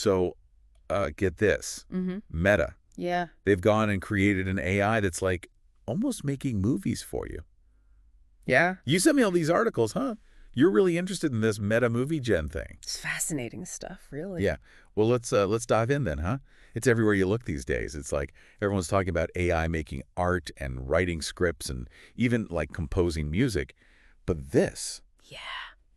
So get this. Mm-hmm. Meta. Yeah. They've gone and created an AI that's like almost making movies for you. Yeah. You sent me all these articles, huh? You're really interested in this meta movie gen thing. It's fascinating stuff, really. Yeah. Well, let's dive in then, huh? It's everywhere you look these days. It's like everyone's talking about AI making art and writing scripts and even like composing music. But this, Yeah.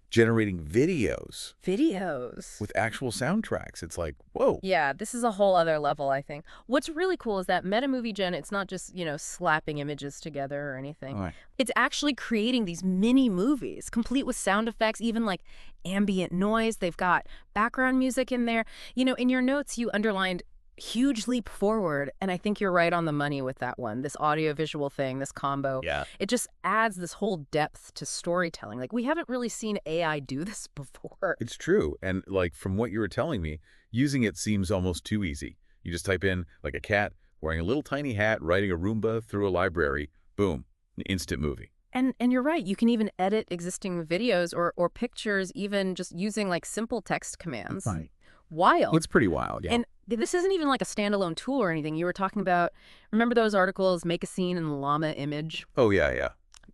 generating videos Videos. with actual soundtracks, it's like, whoa. Yeah, this is a whole other level, I think. What's really cool is that meta movie gen, it's not just, slapping images together or anything. All right. It's actually creating these mini movies, complete with sound effects, even like ambient noise. They've got background music in there. In your notes, you underlined huge leap forward, and I think you're right on the money with that one. This audio-visual thing, this combo. Yeah. It just adds this whole depth to storytelling. Like, we haven't really seen AI do this before. It's true. And like from what you were telling me, using it seems almost too easy. You just type in like a cat wearing a little tiny hat, riding a Roomba through a library, boom, an instant movie. And you're right. You can even edit existing videos or pictures, even just using like simple text commands. Right. Wild. It's pretty wild, yeah. And this isn't even like a standalone tool or anything. You were talking about, remember those articles, Make-A-Scene and Llama Image? Oh, yeah, yeah.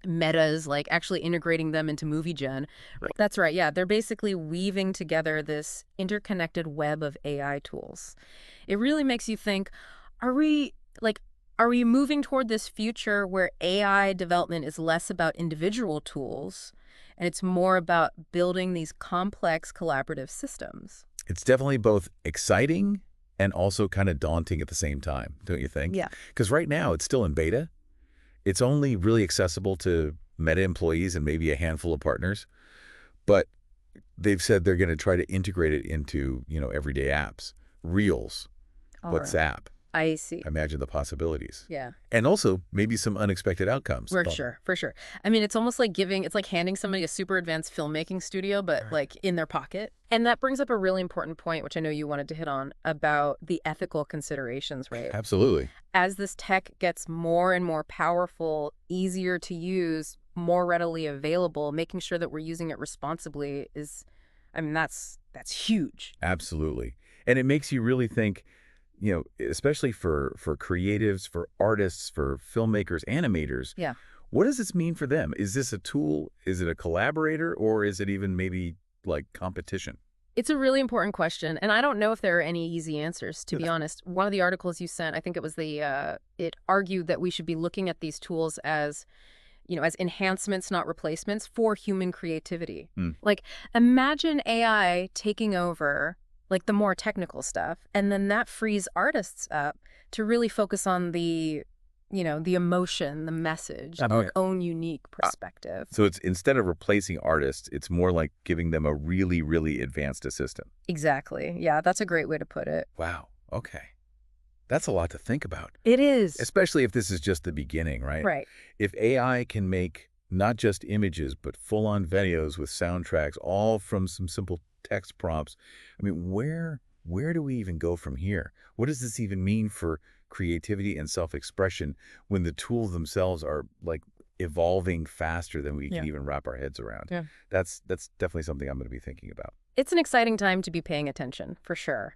Metas, like actually integrating them into movie gen. Right. That's right. Yeah, they're basically weaving together this interconnected web of AI tools. It really makes you think, are we moving toward this future where AI development is less about individual tools and it's more about building these complex collaborative systems? It's definitely both exciting and also kind of daunting at the same time, don't you think? Yeah. Because right now it's still in beta. It's only really accessible to Meta employees and maybe a handful of partners. But they've said they're going to try to integrate it into, everyday apps, Reels, All right. WhatsApp. I see. Imagine the possibilities. Yeah. And also maybe some unexpected outcomes. For sure. I mean, it's almost like it's like handing somebody a super advanced filmmaking studio, but like in their pocket. And that brings up a really important point, which I know you wanted to hit on, about the ethical considerations, right? Absolutely. As this tech gets more and more powerful, easier to use, more readily available, making sure that we're using it responsibly that's huge. Absolutely. And it makes you really think, especially for creatives, for artists, for filmmakers, animators. Yeah. What does this mean for them? Is this a tool? Is it a collaborator? Or is it even maybe like competition? It's a really important question, and I don't know if there are any easy answers, to be honest. One of the articles you sent, I think it was it argued that we should be looking at these tools as enhancements, not replacements, for human creativity. Like, imagine AI taking over like the more technical stuff, and then that frees artists up to really focus on the emotion, the message, their own unique perspective. So it's instead of replacing artists, it's more like giving them a really, really advanced assistant. Exactly. Yeah, that's a great way to put it. Wow. Okay. That's a lot to think about. It is. Especially if this is just the beginning, right? Right. If AI can make not just images, but full-on videos with soundtracks, all from some simple text prompts, I mean, where do we even go from here? What does this even mean for creativity and self-expression when the tools themselves are like evolving faster than we can even wrap our heads around? Yeah. That's definitely something I'm going to be thinking about. It's an exciting time to be paying attention, for sure.